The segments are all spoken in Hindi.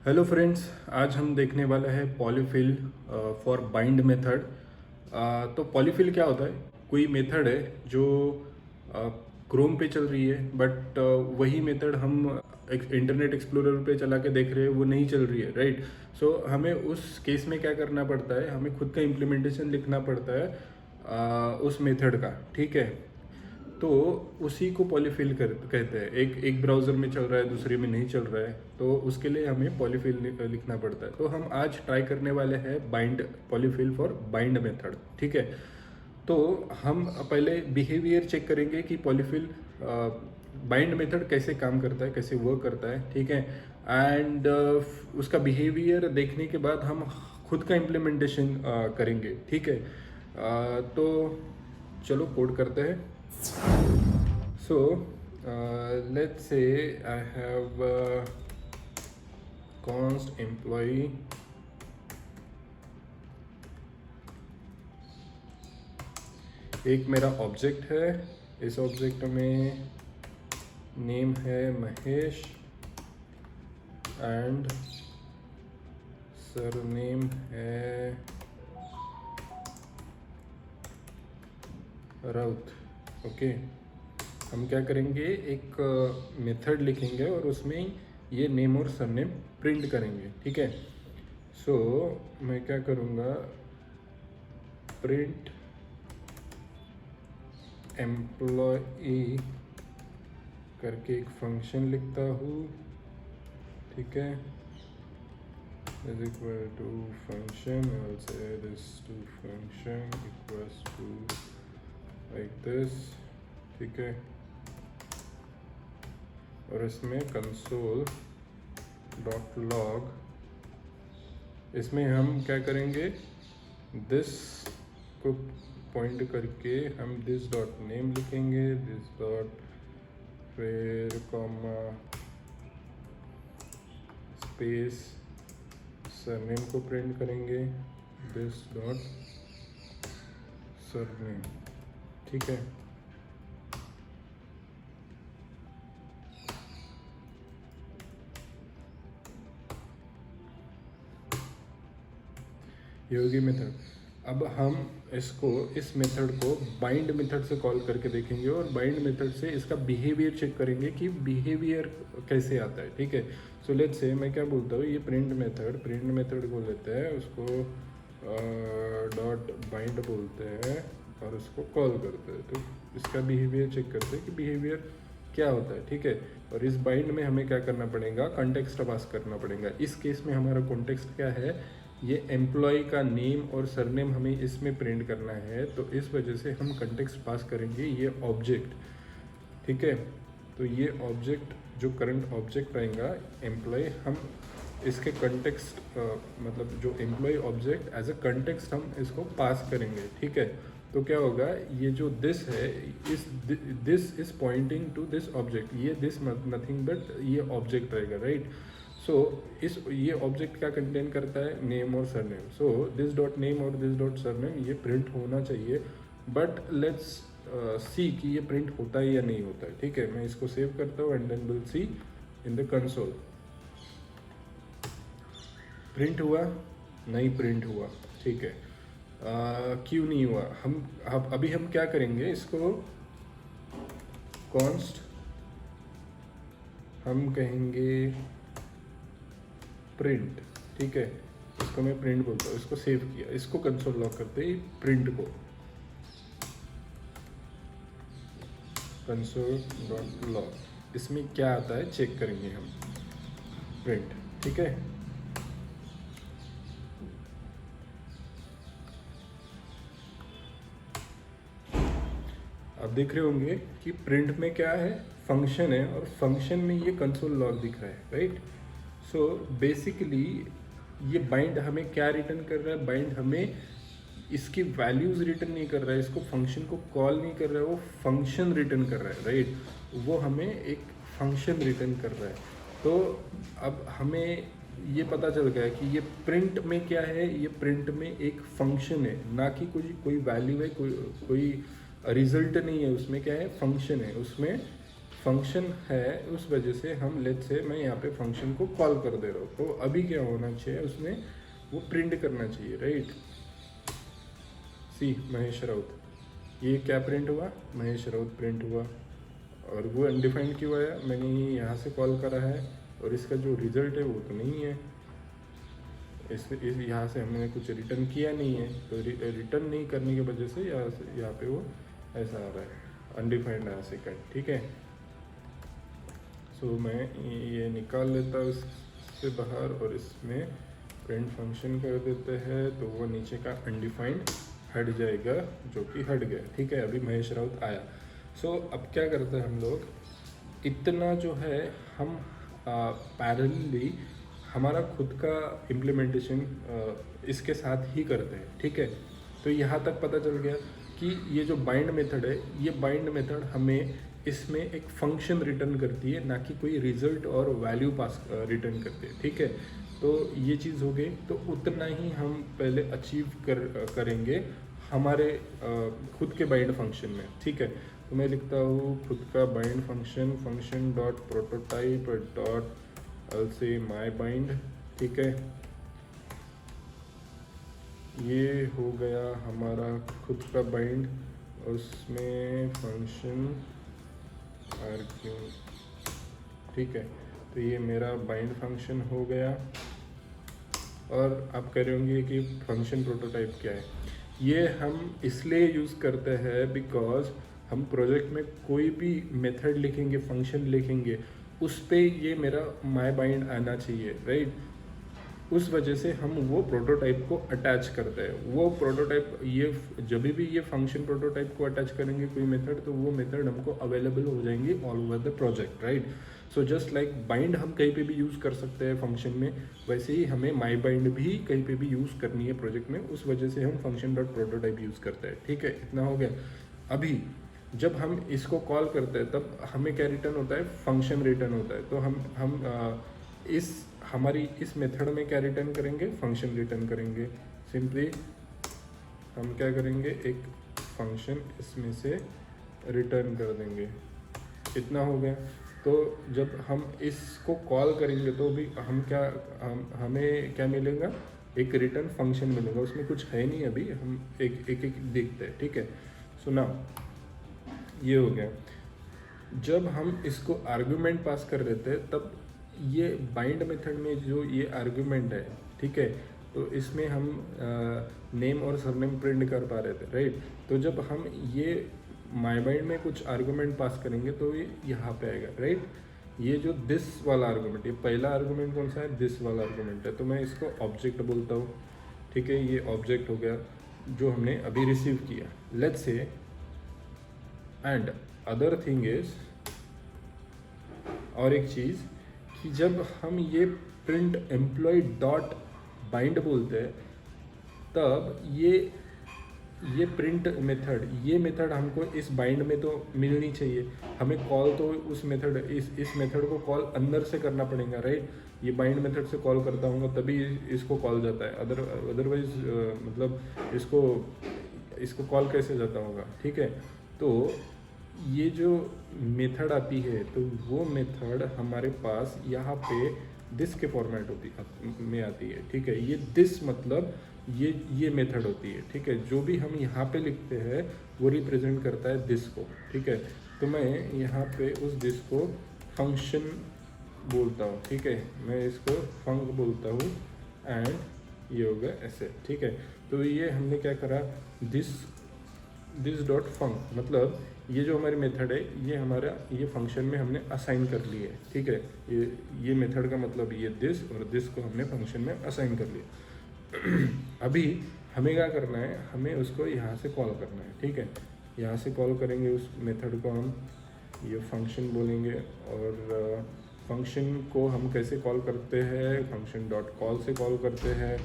हेलो फ्रेंड्स, आज हम देखने वाला है पॉलीफिल फॉर बाइंड मेथड। तो पॉलीफिल क्या होता है? कोई मेथड है जो क्रोम पे चल रही है, बट वही मेथड हम इंटरनेट एक्सप्लोरर पे चला के देख रहे हैं, वो नहीं चल रही है, राइट? सो हमें उस केस में क्या करना पड़ता है, हमें खुद का इम्प्लीमेंटेशन लिखना पड़ता है उस मेथड का, ठीक है? तो उसी को पॉलीफिल कहते हैं। एक ब्राउज़र में चल रहा है, दूसरे में नहीं चल रहा है, तो उसके लिए हमें पॉलीफिल लिखना पड़ता है। तो हम आज ट्राई करने वाले हैं bind, polyfill for bind method, ठीक है? तो हम पहले बिहेवियर चेक करेंगे कि पॉलीफिल बाइंड मेथड कैसे काम करता है, कैसे वर्क करता है, ठीक है? एंड उसका बिहेवियर देखने के बाद हम खुद का इम्प्लीमेंटेशन करेंगे, ठीक है? तो चलो कोड करते हैं। So, let's say I have const employee एक मेरा ऑब्जेक्ट है। इस ऑब्जेक्ट में नेम है महेश एंड सरनेम है राउत। ओके, हम क्या करेंगे, एक मेथड लिखेंगे और उसमें ये नेम और सरनेम प्रिंट करेंगे, ठीक है? सो मैं क्या करूँगा, प्रिंट एम्प्लॉई करके एक फंक्शन लिखता हूँ, ठीक है? Is equal to function, I'll say this to function equals to like this, ठीक है? और इसमें कंसोल डॉट लॉग, इसमें हम क्या करेंगे, दिस को पॉइंट करके हम दिस डॉट नेम लिखेंगे, दिस डॉट फिर कॉमा स्पेस सरनेम को प्रिंट करेंगे, दिस डॉट सरनेम, ठीक है? ये होगी मेथड। अब हम इसको, इस मेथड को बाइंड मेथड से कॉल करके देखेंगे और बाइंड मेथड से इसका बिहेवियर चेक करेंगे कि बिहेवियर कैसे आता है, ठीक है? सो लेट्स से मैं क्या बोलता हूँ, ये प्रिंट मेथड को लेते हैं, उसको डॉट बाइंड बोलते हैं और उसको कॉल करते हैं। तो इसका बिहेवियर चेक करते हैं कि बिहेवियर क्या होता है, ठीक है? और इस बाइंड में हमें क्या करना पड़ेगा, कॉन्टेक्स्ट पास करना पड़ेगा। इस केस में हमारा कॉन्टेक्स्ट क्या है, ये एम्प्लॉय का नेम और सरनेम हमें इसमें प्रिंट करना है, तो इस वजह से हम कंटेक्स्ट पास करेंगे ये ऑब्जेक्ट, ठीक है? तो ये ऑब्जेक्ट जो करंट ऑब्जेक्ट रहेगा एम्प्लॉय, हम इसके कंटेक्स्ट मतलब जो employ object as a context हम इसको पास करेंगे, ठीक है? तो क्या होगा, ये जो दिस है, this is pointing to this object, ये दिस नथिंग बट ये ऑब्जेक्ट रहेगा, राइट? सो ये ऑब्जेक्ट क्या कंटेन करता है, नेम और surname. So this dot name और दिस डॉट सरनेम ये प्रिंट होना चाहिए, बट लेट्स सी कि ये प्रिंट होता है या नहीं होता है, ठीक है? मैं इसको सेव करता हूँ and then will see in the console. Print हुआ? नहीं प्रिंट हुआ, ठीक है? क्यों नहीं हुआ? अभी हम क्या करेंगे, इसको कॉन्स्ट हम कहेंगे प्रिंट, ठीक है? इसको मैं प्रिंट बोलता हूँ, इसको सेव किया, इसको कंसोल लॉग करते ही प्रिंट को कंसोल डॉट लॉग, इसमें क्या आता है चेक करेंगे हम, प्रिंट, ठीक है? आप देख रहे होंगे कि प्रिंट में क्या है, फंक्शन है, और फंक्शन में ये कंसोल लॉग दिख रहा है, राइट? सो बेसिकली ये बाइंड हमें क्या रिटर्न कर रहा है, बाइंड हमें इसकी वैल्यूज़ रिटर्न नहीं कर रहा है, इसको फंक्शन को कॉल नहीं कर रहा है, वो फंक्शन रिटर्न कर रहा है, राइट? वो हमें एक फंक्शन रिटर्न कर रहा है। तो अब हमें ये पता चल गया कि ये प्रिंट में क्या है, ये प्रिंट में एक फंक्शन है, ना कि कोई वैल्यू है, कोई रिजल्ट नहीं है, उसमें क्या है, फंक्शन है, उसमें फंक्शन है, उस वजह से हम लेट्स से मैं यहाँ पे फंक्शन को कॉल कर दे रहा हूँ, तो अभी क्या होना चाहिए उसमें, वो प्रिंट करना चाहिए, राइट। सी महेश राउत, ये क्या प्रिंट हुआ, महेश राउत प्रिंट हुआ। और वो अनडिफाइंड क्यों आया, मैंने यहाँ से कॉल करा है और इसका जो रिजल्ट है वो तो नहीं है, इस यहाँ से हमने कुछ रिटर्न किया नहीं है, तो रिटर्न नहीं करने की वजह से यहाँ पे वो ऐसा आ रहा है, अनडिफाइंड आया सेकंड, ठीक है। सो मैं ये निकाल लेता हूँ इससे बाहर और इसमें प्रिंट फंक्शन कर देते हैं, तो वो नीचे का अनडिफाइंड हट जाएगा, जो कि हट गया, ठीक है। अभी महेश राउत आया। सो अब क्या करते हैं हम लोग, इतना जो है हम पैरेलली हमारा खुद का इम्प्लीमेंटेशन इसके साथ ही करते हैं, ठीक है। तो यहाँ तक पता चल गया कि ये जो बाइंड मेथड है, ये बाइंड मेथड हमें इसमें एक फंक्शन रिटर्न करती है, ना कि कोई रिजल्ट और वैल्यू पास रिटर्न करती है, ठीक है। तो ये चीज़ हो गई, तो उतना ही हम पहले अचीव करेंगे हमारे खुद के बाइंड फंक्शन में, ठीक है। तो मैं लिखता हूँ खुद का bind function, function dot prototype dot से माई बाइंड, ठीक है। ये हो गया हमारा खुद का बाइंड, उसमें फंक्शन आर्ग्यू, ठीक है। तो ये मेरा बाइंड फंक्शन हो गया। और आप कह रहे होंगे कि फंक्शन प्रोटोटाइप क्या है, ये हम इसलिए यूज़ करते हैं बिकॉज हम प्रोजेक्ट में कोई भी मेथड लिखेंगे, फंक्शन लिखेंगे, उस पे ये मेरा माई बाइंड आना चाहिए, राइट। उस वजह से हम वो प्रोटोटाइप को अटैच करते हैं। वो प्रोटोटाइप, ये जब भी ये फंक्शन प्रोटोटाइप को अटैच करेंगे कोई मेथड, तो वो मेथड हमको अवेलेबल हो जाएंगे all over the project, right. So just like bind हम कहीं पे भी यूज़ कर सकते हैं फंक्शन में, वैसे ही हमें माई बाइंड भी कहीं पे भी यूज़ करनी है प्रोजेक्ट में, उस वजह से हम फंक्शन डॉट प्रोटोटाइप यूज़ करते हैं, ठीक है। इतना हो गया। अभी जब हम इसको कॉल करते हैं तब हमें क्या रिटर्न होता है, फंक्शन रिटर्न होता है। तो हम इस हमारी इस मेथड में क्या रिटर्न करेंगे, फंक्शन रिटर्न करेंगे। सिंपली हम क्या करेंगे, एक फंक्शन इसमें से रिटर्न कर देंगे। इतना हो गया। तो जब हम इसको कॉल करेंगे तो भी हमें क्या मिलेगा, एक रिटर्न फंक्शन मिलेगा। उसमें कुछ है नहीं अभी, हम एक एक देखते हैं, ठीक है। सुना, ये हो गया। जब हम इसको आर्गुमेंट पास कर देते हैं तब ये बाइंड मेथड में जो ये आर्गुमेंट है, ठीक है, तो इसमें हम नेम और सरनेम प्रिंट कर पा रहे थे, राइट। तो जब हम ये माई बाइंड में कुछ आर्गुमेंट पास करेंगे तो ये यहाँ पे आएगा, राइट। ये जो दिस वाला आर्गुमेंट, ये पहला आर्गुमेंट कौन सा है, दिस वाला आर्गुमेंट है, तो मैं इसको ऑब्जेक्ट बोलता हूँ, ठीक है। ये ऑब्जेक्ट हो गया जो हमने अभी रिसीव किया, let's say. And other thing is, और एक चीज़ कि जब हम ये प्रिंट एम्प्लॉय डॉट बाइंड बोलते हैं तब ये प्रिंट मेथड, ये मेथड हमको इस बाइंड में तो मिलनी चाहिए। हमें कॉल तो उस मेथड, इस मेथड को कॉल अंदर से करना पड़ेगा, राइट। ये बाइंड मेथड से कॉल करता हूँ तभी इसको कॉल जाता है, अदरवाइज मतलब इसको कॉल कैसे जाता होगा, ठीक है। तो ये जो मेथड आती है तो वो मेथड हमारे पास यहाँ पे दिस के फॉर्मेट में आती है, ठीक है। ये दिस मतलब ये मेथड होती है, ठीक है। जो भी हम यहाँ पे लिखते हैं वो रिप्रेजेंट करता है दिस को, ठीक है। तो मैं यहाँ पे उस दिस को फंक्शन बोलता हूँ, ठीक है। मैं इसको फंक बोलता हूँ एंड ये होगा ऐसे, ठीक है। तो ये हमने क्या करा, दिस डॉट फंक, मतलब ये जो हमारी मेथड है ये हमारा ये फंक्शन में हमने असाइन कर ली है, ठीक है। ये मेथड का मतलब ये दिस, और दिस को हमने फंक्शन में असाइन कर लिया। अभी हमें क्या करना है, हमें उसको यहाँ से कॉल करना है, ठीक है। यहाँ से कॉल करेंगे उस मेथड को, हम ये फंक्शन बोलेंगे। और फंक्शन को हम कैसे कॉल करते हैं, फंक्शन डॉट कॉल से कॉल करते हैं।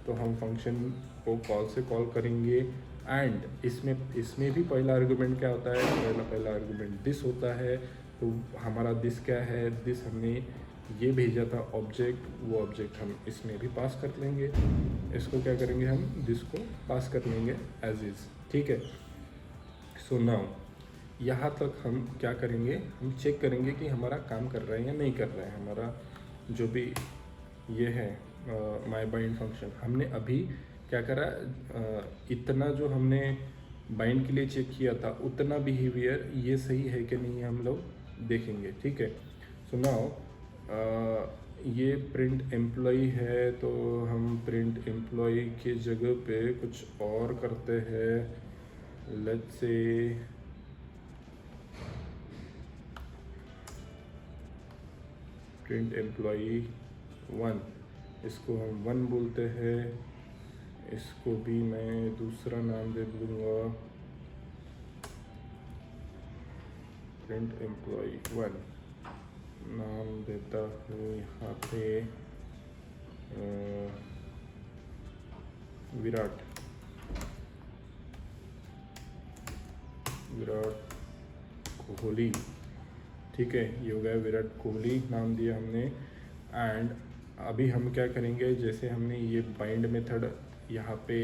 तो हम फंक्शन को कॉल से कॉल करेंगे एंड इसमें भी पहला आर्गुमेंट क्या होता है, पहला आर्गुमेंट दिस होता है। तो हमारा दिस क्या है, दिस हमने ये भेजा था ऑब्जेक्ट, वो ऑब्जेक्ट हम इसमें भी पास कर लेंगे। इसको क्या करेंगे, हम दिस को पास कर लेंगे एज इज़, ठीक है। सो नाउ यहाँ तक हम क्या करेंगे, हम चेक करेंगे कि हमारा काम कर रहा है या नहीं कर रहा है। हमारा जो भी ये है माय बाइंड फंक्शन, हमने अभी क्या करा, इतना जो हमने बाइंड के लिए चेक किया था उतना बिहेवियर ये सही है कि नहीं हम लोग देखेंगे, ठीक है। सो नाउ ये प्रिंट एम्प्लॉय है, तो हम प्रिंट एम्प्लॉय के जगह पे कुछ और करते हैं। लेट्स से प्रिंट एम्प्लॉई 1, इसको हम 1 बोलते हैं। इसको भी मैं दूसरा नाम दे दूँगा, प्रिंट एम्प्लॉई 1 नाम देता हूँ यहाँ पे विराट कोहली, ठीक है। ये हो गया विराट कोहली नाम दिया हमने। एंड अभी हम क्या करेंगे, जैसे हमने ये बाइंड मेथड यहाँ पे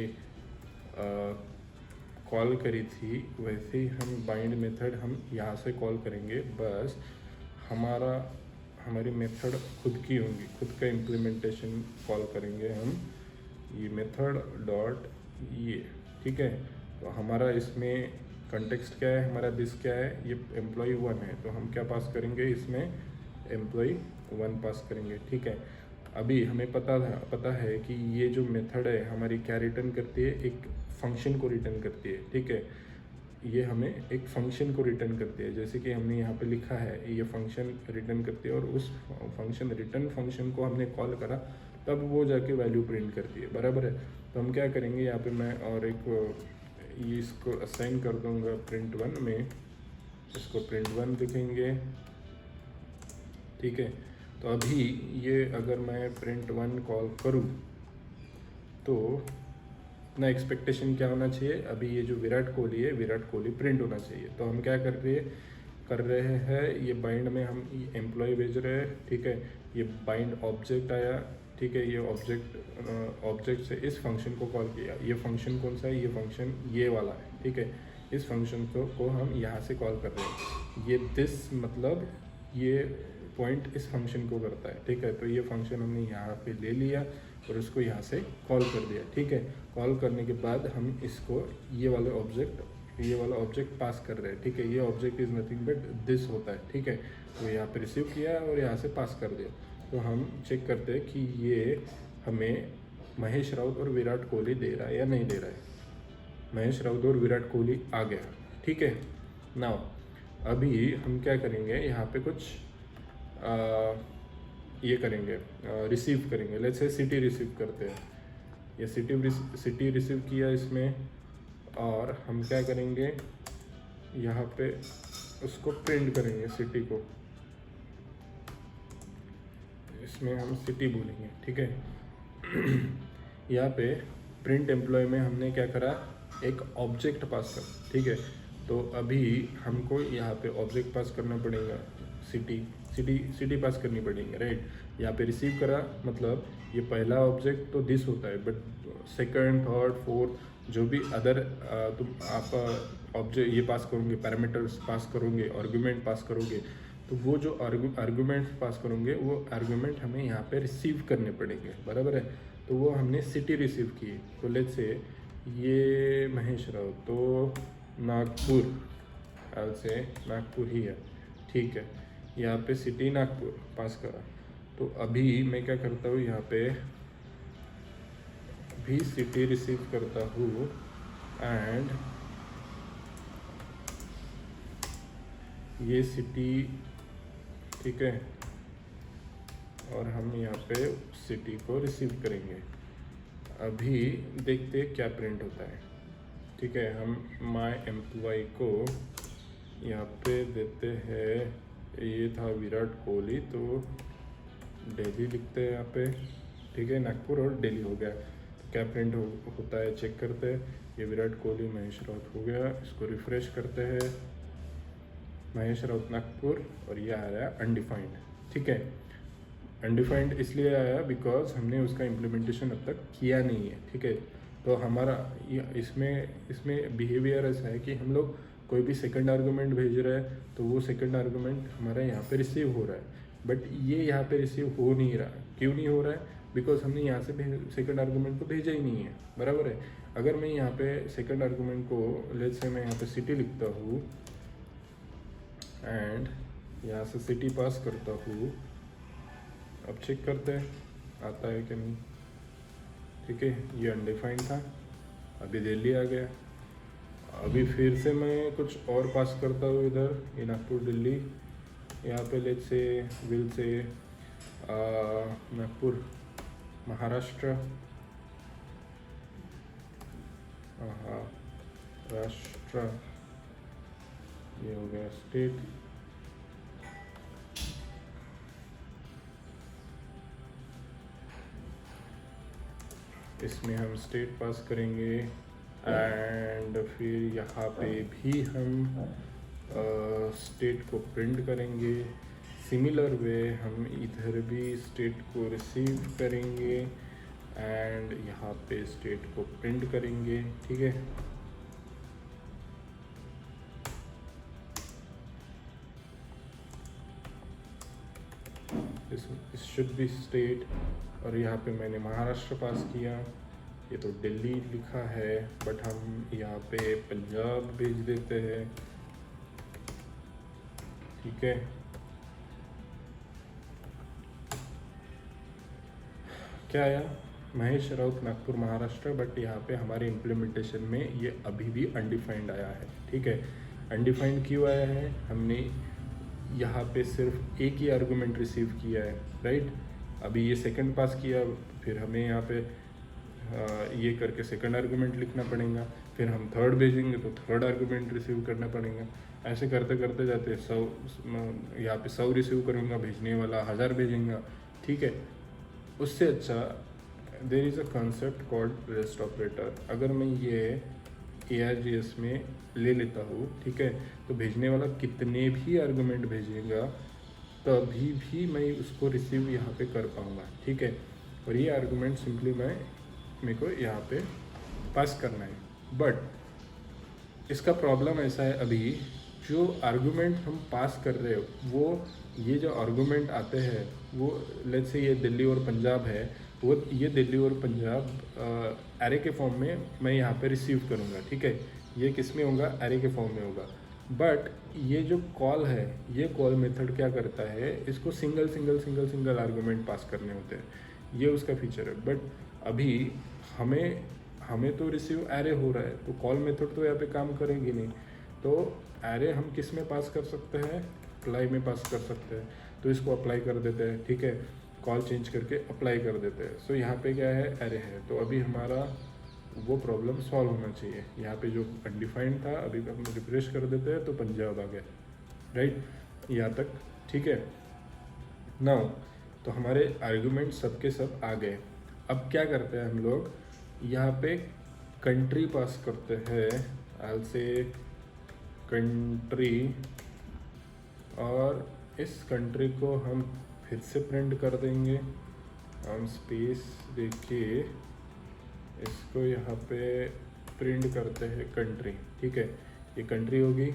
कॉल करी थी, वैसे ही हम बाइंड मेथड हम यहाँ से कॉल करेंगे। बस हमारी मेथड खुद की होंगी, खुद का इम्प्लीमेंटेशन कॉल करेंगे हम, ये मेथड डॉट ये, ठीक है। तो हमारा इसमें कंटेक्स्ट क्या है, हमारा दिस क्या है, ये एम्प्लॉय 1 है, तो हम क्या पास करेंगे इसमें, एम्प्लॉय 1 पास करेंगे, ठीक है। अभी हमें पता है कि ये जो मेथड है हमारी क्या रिटर्न करती है, एक फंक्शन को रिटर्न करती है, ठीक है। ये हमें एक फंक्शन को रिटर्न करती है, जैसे कि हमने यहाँ पे लिखा है ये फंक्शन रिटर्न करती है, और उस फंक्शन रिटर्न फंक्शन को हमने कॉल करा तब वो जाके वैल्यू प्रिंट करती है, बराबर है। तो हम क्या करेंगे यहाँ पे, मैं और एक ये इसको असाइन कर दूंगा प्रिंट 1 में, इसको प्रिंट 1 लिखेंगे, ठीक है। तो अभी ये अगर मैं प्रिंट 1 कॉल करूँ तो अपना एक्सपेक्टेशन क्या होना चाहिए, अभी ये जो विराट कोहली है, विराट कोहली प्रिंट होना चाहिए। तो हम क्या कर रहे हैं, ये बाइंड में हम एम्प्लॉय भेज रहे हैं, ठीक है। ये बाइंड ऑब्जेक्ट आया, ठीक है। ये ऑब्जेक्ट से इस फंक्शन को कॉल किया। ये फंक्शन कौन सा है, ये फंक्शन ये वाला है, ठीक है। इस फंक्शन को हम यहाँ से कॉल कर रहे हैं। ये दिस मतलब ये पॉइंट इस फंक्शन को करता है, ठीक है। तो ये फंक्शन हमने यहाँ पे ले लिया और इसको यहाँ से कॉल कर दिया, ठीक है। कॉल करने के बाद हम इसको ये वाला ऑब्जेक्ट पास कर रहे हैं, ठीक है। ये object is nothing but this होता है, ठीक है। तो यहाँ पे रिसीव किया और यहाँ से पास कर दिया। तो हम चेक करते हैं कि ये हमें महेश राउत और विराट कोहली दे रहा है या नहीं दे रहा है। महेश राउत और विराट कोहली आ गया, ठीक है। नाउ अभी हम क्या करेंगे, यहाँ पे कुछ ये करेंगे, रिसीव करेंगे। लेट्स से सिटी रिसीव करते हैं, ये सिटी रिसीव किया इसमें, और हम क्या करेंगे यहाँ पे उसको प्रिंट करेंगे, सिटी को इसमें हम सिटी बोलेंगे, ठीक है। यहाँ पे प्रिंट एम्प्लॉय में हमने क्या करा, एक ऑब्जेक्ट पास कर, ठीक है। तो अभी हमको यहाँ पे ऑब्जेक्ट पास करना पड़ेगा, सिटी पास करनी पड़ेगी, राइट। यहाँ पे रिसीव करा मतलब ये पहला ऑब्जेक्ट तो दिस होता है, बट सेकंड, थर्ड, फोर्थ जो भी अदर तुम आप ऑब्जेक्ट ये पास करोगे, पैरामीटर्स पास करोगे, आर्गुमेंट पास करोगे, तो वो जो आर्गुमेंट पास करोगे वो आर्गुमेंट हमें यहाँ पे रिसीव करने पड़ेंगे, बराबर है। तो वो हमने सिटी रिसीव की। तो लेट्स से ये महेश राव तो नागपुर, हाल से नागपुर ही है, ठीक है। यहाँ पे सिटी नागपुर पास करा। तो अभी मैं क्या करता हूँ, यहाँ पे भी सिटी रिसीव करता हूँ एंड ये सिटी, ठीक है। और हम यहाँ पे सिटी को रिसीव करेंगे। अभी देखते क्या प्रिंट होता है, ठीक है। हम माय एम्प्लॉय को यहाँ पे देते हैं, ये था विराट कोहली, तो दिल्ली लिखते हैं यहाँ पे, ठीक है। नागपुर और दिल्ली हो गया। तो क्या प्रिंट होता है चेक करते हैं। ये विराट कोहली महेश राउत हो गया, इसको रिफ्रेश करते हैं, महेश राउत नागपुर, और ये आ रहा है अनडिफाइंड, ठीक है। अनडिफाइंड इसलिए आया बिकॉज हमने उसका इम्प्लीमेंटेशन अब तक किया नहीं है, ठीक है। तो हमारा इसमें बिहेवियर ऐसा है कि हम लोग कोई भी सेकंड आर्गूमेंट भेज रहा है तो वो सेकंड आर्गूमेंट हमारा यहाँ पे रिसीव हो रहा है, बट ये यहाँ पे रिसीव हो नहीं रहा। क्यों नहीं हो रहा है? बिकॉज हमने यहाँ से सेकंड आर्गूमेंट को भेजा ही नहीं है, बराबर है। अगर मैं यहाँ पे सेकंड आर्गूमेंट को, लेट्स से मैं यहाँ पे सिटी लिखता हूँ एंड यहाँ से सिटी पास करता हूँ, अब चेक करते हैं आता है कि नहीं। ठीक है, ये अनडिफाइंड था, अभी दिल्ली आ गया। अभी फिर से मैं कुछ और पास करता हूँ इधर, ये नागपुर दिल्ली, यहाँ पे लेट से विल से नागपुर महाराष्ट्र, महाराष्ट्र, ये हो गया स्टेट। इसमें हम स्टेट पास करेंगे एंड फिर यहाँ पे भी हम स्टेट को प्रिंट करेंगे। सिमिलर वे हम इधर भी स्टेट को रिसीव करेंगे एंड यहाँ पे स्टेट को प्रिंट करेंगे। ठीक है, दिस शुड बी स्टेट, और यहाँ पे मैंने महाराष्ट्र पास किया। ये तो दिल्ली लिखा है बट हम यहाँ पे पंजाब भेज देते हैं। ठीक है, क्या आया? महेश राउत नागपुर महाराष्ट्र, बट यहाँ पे हमारे इम्प्लीमेंटेशन में ये अभी भी अनडिफाइंड आया है। ठीक है, अनडिफाइंड क्यों आया है? हमने यहाँ पे सिर्फ एक ही आर्गूमेंट रिसीव किया है, राइट। अभी ये सेकंड पास किया, फिर हमें यहाँ पे ये करके सेकंड आर्गूमेंट लिखना पड़ेगा, फिर हम थर्ड भेजेंगे तो थर्ड आर्गूमेंट रिसीव करना पड़ेगा। ऐसे करते करते जाते 100, यहाँ पे 100 रिसीव करूँगा, भेजने वाला 1000 भेजेंगा। ठीक है, उससे अच्छा there is a concept called rest operator. अगर मैं ये ArgS में ले लेता हूँ, ठीक है, तो भेजने वाला कितने भी आर्गूमेंट भेजेगा तभी भी मैं उसको रिसीव यहाँ पे कर पाऊँगा। ठीक है, और ये आर्गूमेंट सिंपली मेरे को यहाँ पे पास करना है। बट इसका प्रॉब्लम ऐसा है, अभी जो आर्गूमेंट हम पास कर रहे हो वो, ये जो आर्गूमेंट आते हैं वो, लेट्स से ये दिल्ली और पंजाब है, वो ये दिल्ली और पंजाब एरे के फॉर्म में मैं यहाँ पे रिसीव करूँगा। ठीक है, ये किस में होगा? एरे के फॉर्म में होगा। बट ये जो कॉल है, ये कॉल मेथड क्या करता है, इसको single single single single argument pass करने होते हैं, ये उसका फीचर है। बट अभी हमें तो रिसीव एरे हो रहा है, तो कॉल मेथड तो यहाँ पे काम करेगी नहीं। तो एरे हम किस में पास कर सकते हैं? अप्लाई में पास कर सकते हैं, तो इसको अप्लाई कर देते हैं। ठीक है, कॉल चेंज करके अप्लाई कर देते हैं। सो यहाँ पे क्या है? एरे है, तो अभी हमारा वो प्रॉब्लम सॉल्व होना चाहिए। यहाँ पे जो अनडिफाइंड था, अभी हम रिफ्रेश कर देते हैं तो पंजाब आ गया, राइट, यहाँ तक। ठीक है, नाउ तो हमारे आर्गूमेंट सब के सब आ गए। अब क्या करते हैं हम लोग? यहाँ पे कंट्री पास करते हैं, आई से कंट्री, और इस कंट्री को हम फिर से प्रिंट कर देंगे। हम स्पेस देके इसको यहाँ पे प्रिंट करते हैं कंट्री। ठीक है, ये कंट्री होगी,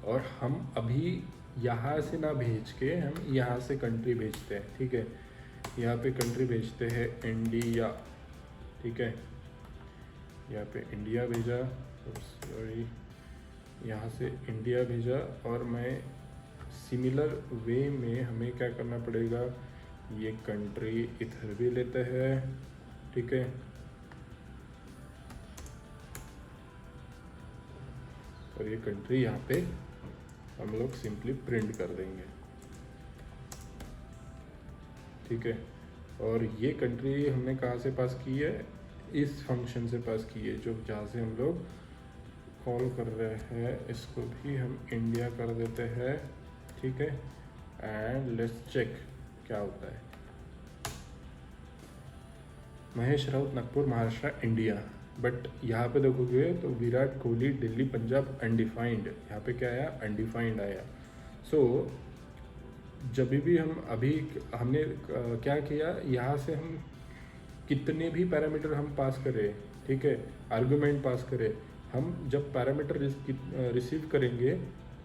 और हम अभी यहाँ से ना भेज के हम यहाँ से कंट्री भेजते हैं। ठीक है, यहाँ पे कंट्री भेजते हैं इंडिया। ठीक है, यहाँ पे इंडिया भेजा, सॉरी, यहाँ से इंडिया भेजा, और मैं सिमिलर वे में हमें क्या करना पड़ेगा? ये कंट्री इधर भी लेते हैं। ठीक है, और ये कंट्री यहाँ पे हम लोग सिंपली प्रिंट कर देंगे। ठीक है, और ये कंट्री हमने कहाँ से पास की है? इस फंक्शन से पास की है, जो जहाँ से हम लोग कॉल कर रहे हैं। इसको भी हम इंडिया कर देते हैं। ठीक है, एंड लेट्स चेक क्या होता है। महेश राउत नागपुर महाराष्ट्र इंडिया, बट यहाँ पे देखोगे तो विराट कोहली दिल्ली पंजाब अनडिफाइंड, यहाँ पे क्या आया? अनडिफाइंड आया। सो जब भी हम अभी हमने क्या किया, यहाँ से हम कितने भी पैरामीटर हम पास करें, ठीक है, आर्गुमेंट पास करें, हम जब पैरामीटर रिसीव करेंगे,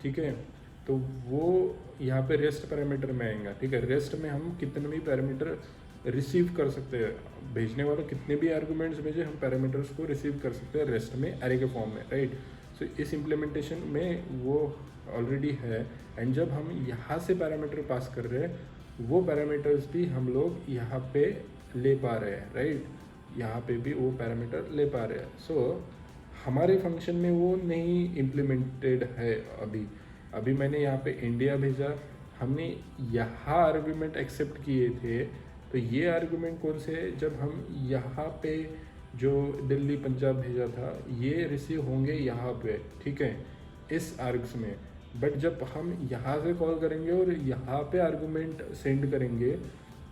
ठीक है, तो वो यहाँ पे रेस्ट पैरामीटर में आएगा, ठीक है। रेस्ट में हम कितने भी पैरामीटर रिसीव कर सकते हैं, भेजने वाला कितने भी आर्गूमेंट्स भेजे हम पैरामीटर्स को रिसीव कर सकते हैं रेस्ट में एरे के फॉर्म में, राइट। सो इस इम्प्लीमेंटेशन में वो ऑलरेडी है। एंड जब हम यहाँ से पैरामीटर पास कर रहे हैं वो पैरामीटर्स भी हम लोग यहाँ पे ले पा रहे हैं, राइट। यहाँ पे भी वो पैरामीटर ले पा रहे हैं। सो हमारे फंक्शन में वो नहीं इम्प्लीमेंटेड है अभी मैंने यहाँ पे इंडिया भेजा, हमने यहाँ आर्गूमेंट एक्सेप्ट किए थे, तो ये आर्गूमेंट कौन से है, जब हम यहाँ पे जो दिल्ली पंजाब भेजा था ये रिसीव होंगे यहाँ पे, ठीक है, इस आर्ग्स में। बट जब हम यहाँ से कॉल करेंगे और यहाँ पे आर्गूमेंट सेंड करेंगे,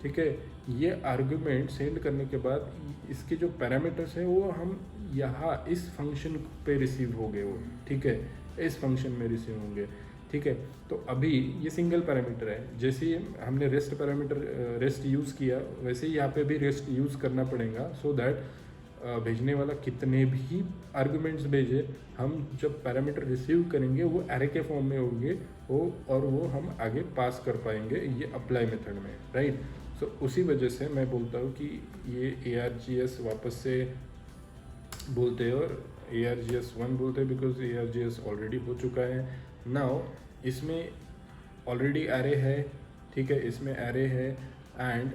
ठीक है, ये आर्गूमेंट सेंड करने के बाद इसके जो पैरामीटर्स हैं वो हम यहाँ इस फंक्शन पे रिसीव होंगे वो, ठीक है, इस फंक्शन में रिसीव होंगे, ठीक है। तो अभी ये सिंगल पैरामीटर है, जैसे ही हमने रेस्ट यूज़ किया वैसे ही यहाँ पे भी रेस्ट यूज़ करना पड़ेगा, सो दैट भेजने वाला कितने भी आर्गुमेंट्स भेजे हम जब पैरामीटर रिसीव करेंगे वो एरे के फॉर्म में होंगे वो, और वो हम आगे पास कर पाएंगे ये अप्लाई मेथड में, राइट। सो उसी वजह से मैं बोलता हूँ कि ये ARGS वापस से बोलते हैं और ARGS 1 बोलते हैं, बिकॉज ARGS ऑलरेडी हो चुका है नाउ। इसमें ऑलरेडी एरे है, ठीक है, इसमें एरे है एंड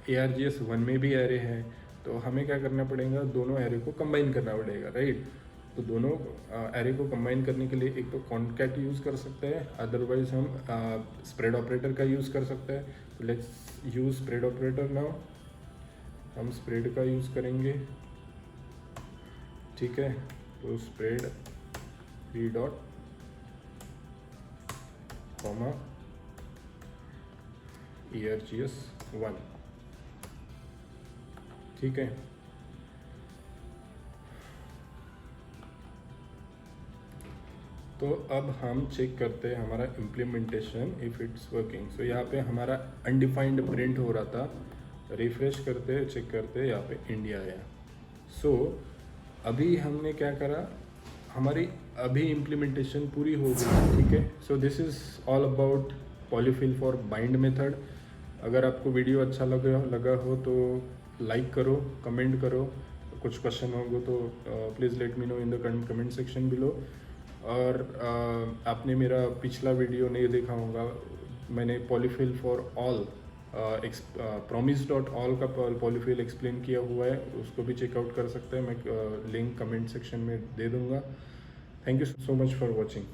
ARGS 1 में भी एरे है, तो हमें क्या करना पड़ेगा, दोनों एरे को कंबाइन करना पड़ेगा, राइट। तो दोनों एरे को कंबाइन करने के लिए एक तो कॉन्कैट यूज़ कर सकते हैं, अदरवाइज हम स्प्रेड ऑपरेटर का यूज़ कर सकते हैं। तो let's use spread operator now, हम स्प्रेड का यूज़ करेंगे, ठीक है। तो स्प्रेड 3 डॉट कॉमा ARGS 1, ठीक है। तो अब हम चेक करते हैं हमारा इम्प्लीमेंटेशन इफ़ इट्स वर्किंग। सो यहाँ पे हमारा अनडिफाइंड प्रिंट हो रहा था, रिफ्रेश करते हैं, चेक करते हैं, यहाँ पे इंडिया आया। सो अभी हमने क्या करा, हमारी अभी इम्प्लीमेंटेशन पूरी हो गई, ठीक है। So this is all about polyfill for bind method. अगर आपको वीडियो अच्छा लगा हो तो लाइक करो, कमेंट करो, कुछ क्वेश्चन होंगे तो please let me know in the comment section below. और आपने मेरा पिछला वीडियो नहीं देखा होगा, मैंने पॉलीफिल फॉर ऑल promise.all का पॉलीफिल एक्सप्लेन किया हुआ है, उसको भी चेकआउट कर सकते हैं, मैं लिंक कमेंट सेक्शन में दे दूँगा। Thank you so much for watching.